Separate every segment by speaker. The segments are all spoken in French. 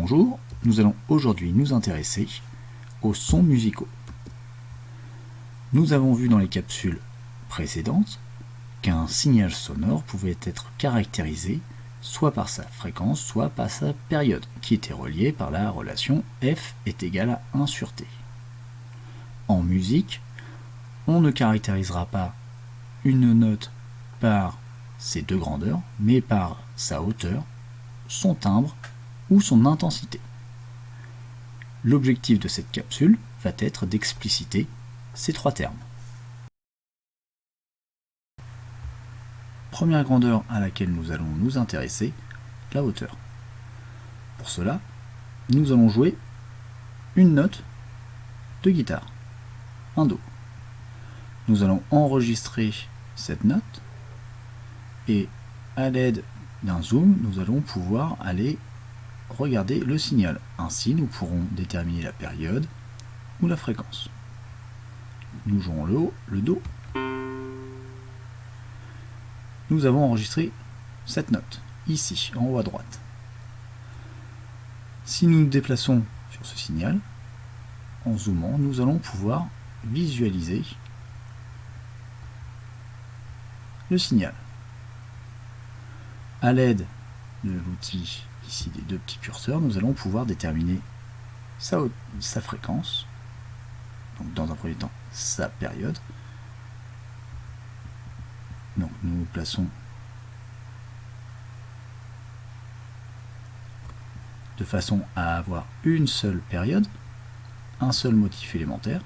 Speaker 1: Bonjour, nous allons aujourd'hui nous intéresser aux sons musicaux. Nous avons vu dans les capsules précédentes qu'un signal sonore pouvait être caractérisé soit par sa fréquence, soit par sa période, qui était reliée par la relation F est égal à 1 sur T. En musique, on ne caractérisera pas une note par ses deux grandeurs, mais par sa hauteur, son timbre ou son intensité. L'objectif de cette capsule va être d'expliciter ces trois termes. Première grandeur à laquelle nous allons nous intéresser, la hauteur. Pour cela, nous allons jouer une note de guitare, un Do. Nous allons enregistrer cette note et à l'aide d'un zoom, nous allons pouvoir aller regarder le signal. Ainsi, nous pourrons déterminer la période ou la fréquence. Nous jouons le Do. Nous avons enregistré cette note, ici, en haut à droite. Si nous nous déplaçons sur ce signal, en zoomant, nous allons pouvoir visualiser le signal. À l'aide de l'outil ici des deux petits curseurs, nous allons pouvoir déterminer sa fréquence, donc dans un premier temps sa période. Donc nous nous plaçons de façon à avoir une seule période, un seul motif élémentaire.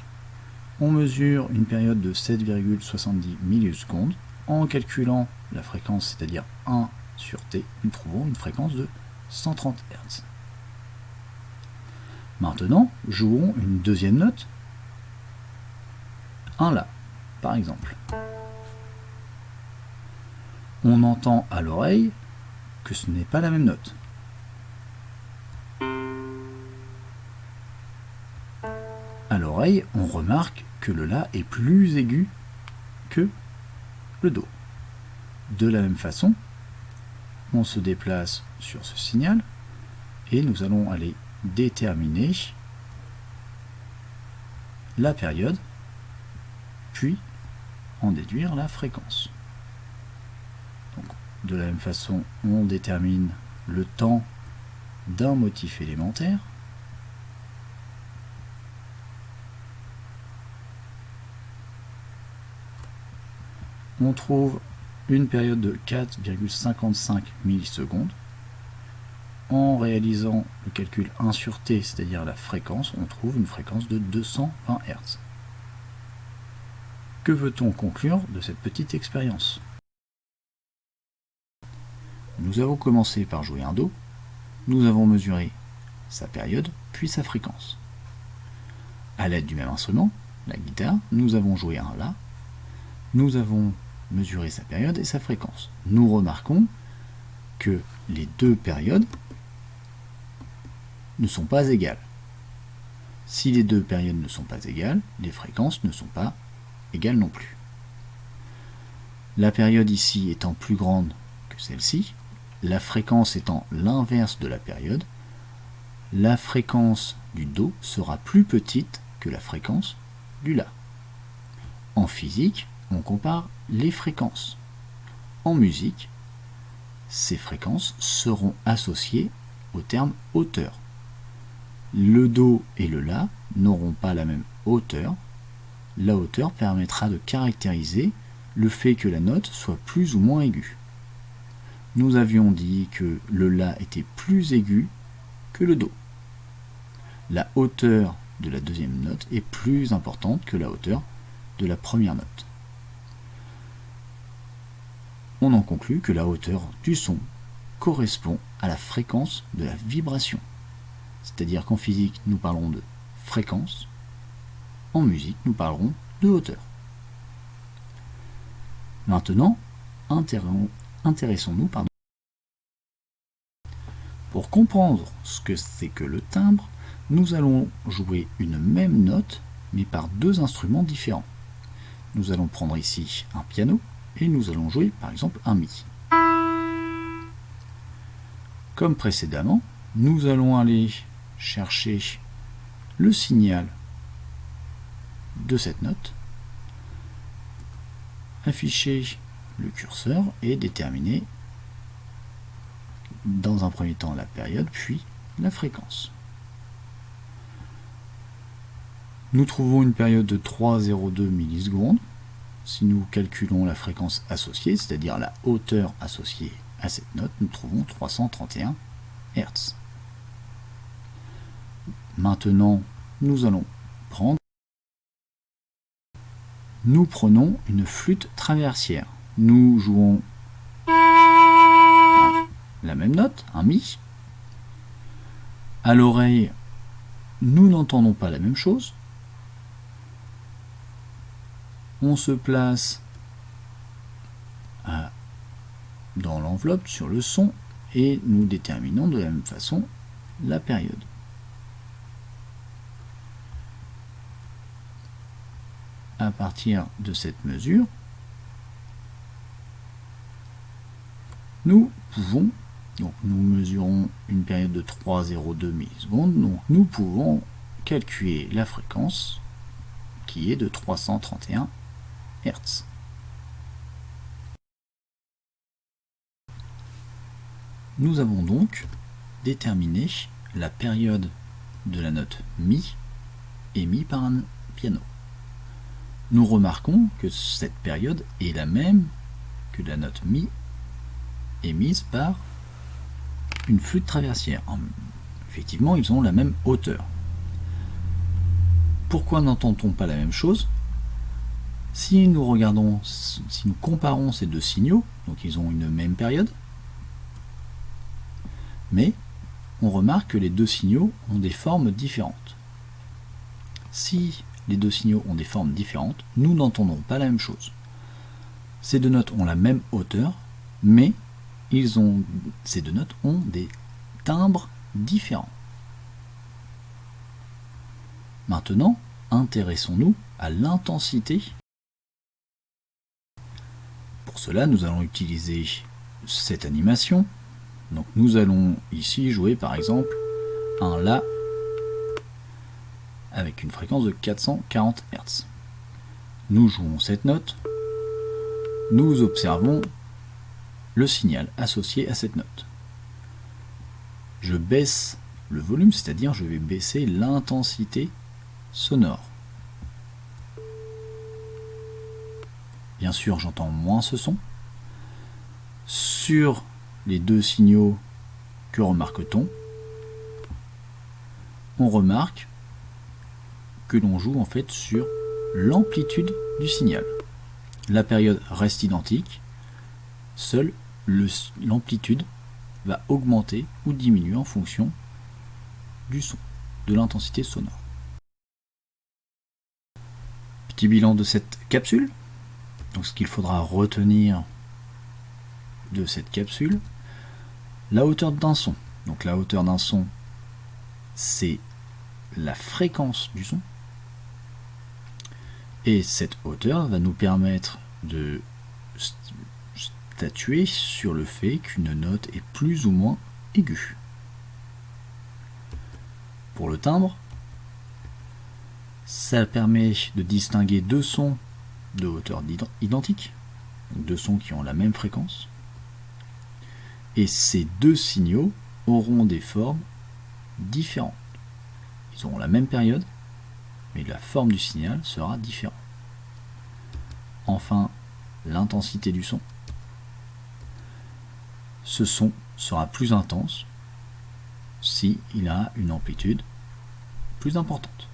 Speaker 1: On mesure une période de 7,70 millisecondes. En calculant la fréquence, c'est-à-dire 1 sur T, nous trouvons une fréquence de 130 Hz. Maintenant, jouons une deuxième note, un La, par exemple. On entend à l'oreille que ce n'est pas la même note. À l'oreille, on remarque que le La est plus aigu que le Do. De la même façon, on se déplace sur ce signal et nous allons aller déterminer la période, puis en déduire la fréquence. Donc, de la même façon, on détermine le temps d'un motif élémentaire. On trouve une période de 4,55 millisecondes. En réalisant le calcul 1 sur T, c'est-à-dire la fréquence, on trouve une fréquence de 220 Hz. Que peut-on conclure de cette petite expérience? Nous avons commencé par jouer un Do, nous avons mesuré sa période, puis sa fréquence. À l'aide du même instrument, la guitare, nous avons joué un La, nous avons mesuré sa période et sa fréquence. Nous remarquons que les deux périodes ne sont pas égales. Si les deux périodes ne sont pas égales, les fréquences ne sont pas égales non plus. La période ici étant plus grande que celle-ci, la fréquence étant l'inverse de la période, la fréquence du Do sera plus petite que la fréquence du La. En physique, on compare les fréquences. En musique, ces fréquences seront associées au terme hauteur. Le Do et le La n'auront pas la même hauteur. La hauteur permettra de caractériser le fait que la note soit plus ou moins aiguë. Nous avions dit que le La était plus aigu que le Do. La hauteur de la deuxième note est plus importante que la hauteur de la première note. On en conclut que la hauteur du son correspond à la fréquence de la vibration. C'est-à-dire qu'en physique, nous parlons de fréquence, en musique, nous parlerons de hauteur. Maintenant, intéressons-nous. Pour comprendre ce que c'est que le timbre, nous allons jouer une même note, mais par deux instruments différents. Nous allons prendre ici un piano, et nous allons jouer par exemple un Mi. Comme précédemment, nous allons aller chercher le signal de cette note, afficher le curseur et déterminer dans un premier temps la période, puis la fréquence. Nous trouvons une période de 3,02 millisecondes. Si nous calculons la fréquence associée, c'est-à-dire la hauteur associée à cette note, nous trouvons 331 Hz. Maintenant, nous prenons une flûte traversière. Nous jouons la même note, un Mi. À l'oreille, nous n'entendons pas la même chose. On se place dans l'enveloppe sur le son et nous déterminons de la même façon la période. À partir de cette mesure, nous pouvons, donc nous mesurons une période de 3,02 millisecondes, donc nous pouvons calculer la fréquence qui est de 331 Hz. Nous avons donc déterminé la période de la note Mi émise par un piano. Nous remarquons que cette période est la même que la note Mi émise par une flûte traversière. Effectivement, ils ont la même hauteur. Pourquoi n'entend-on pas la même chose? Si nous comparons ces deux signaux, donc ils ont une même période, mais on remarque que les deux signaux ont des formes différentes. Si les deux signaux ont des formes différentes, nous n'entendons pas la même chose. Ces deux notes ont la même hauteur, mais ces deux notes ont des timbres différents. Maintenant, intéressons-nous à l'intensité. Pour cela, nous allons utiliser cette animation. Donc nous allons ici jouer par exemple un La avec une fréquence de 440 Hz. Nous jouons cette note, nous observons le signal associé à cette note. Je baisse le volume, c'est-à-dire je vais baisser l'intensité sonore. Bien sûr, j'entends moins ce son. Sur les deux signaux, que remarque-t-on? On remarque que l'on joue en fait sur l'amplitude du signal. La période reste identique, seule l'amplitude va augmenter ou diminuer en fonction du son, de l'intensité sonore. Petit bilan de cette capsule. Donc ce qu'il faudra retenir de cette capsule, la hauteur d'un son. Donc la hauteur d'un son, c'est la fréquence du son. Et cette hauteur va nous permettre de statuer sur le fait qu'une note est plus ou moins aiguë. Pour le timbre, ça permet de distinguer deux sons de hauteur identique, donc deux sons qui ont la même fréquence. Et ces deux signaux auront des formes différentes. Ils auront la même période, mais la forme du signal sera différente. Enfin, l'intensité du son. Ce son sera plus intense si il a une amplitude plus importante.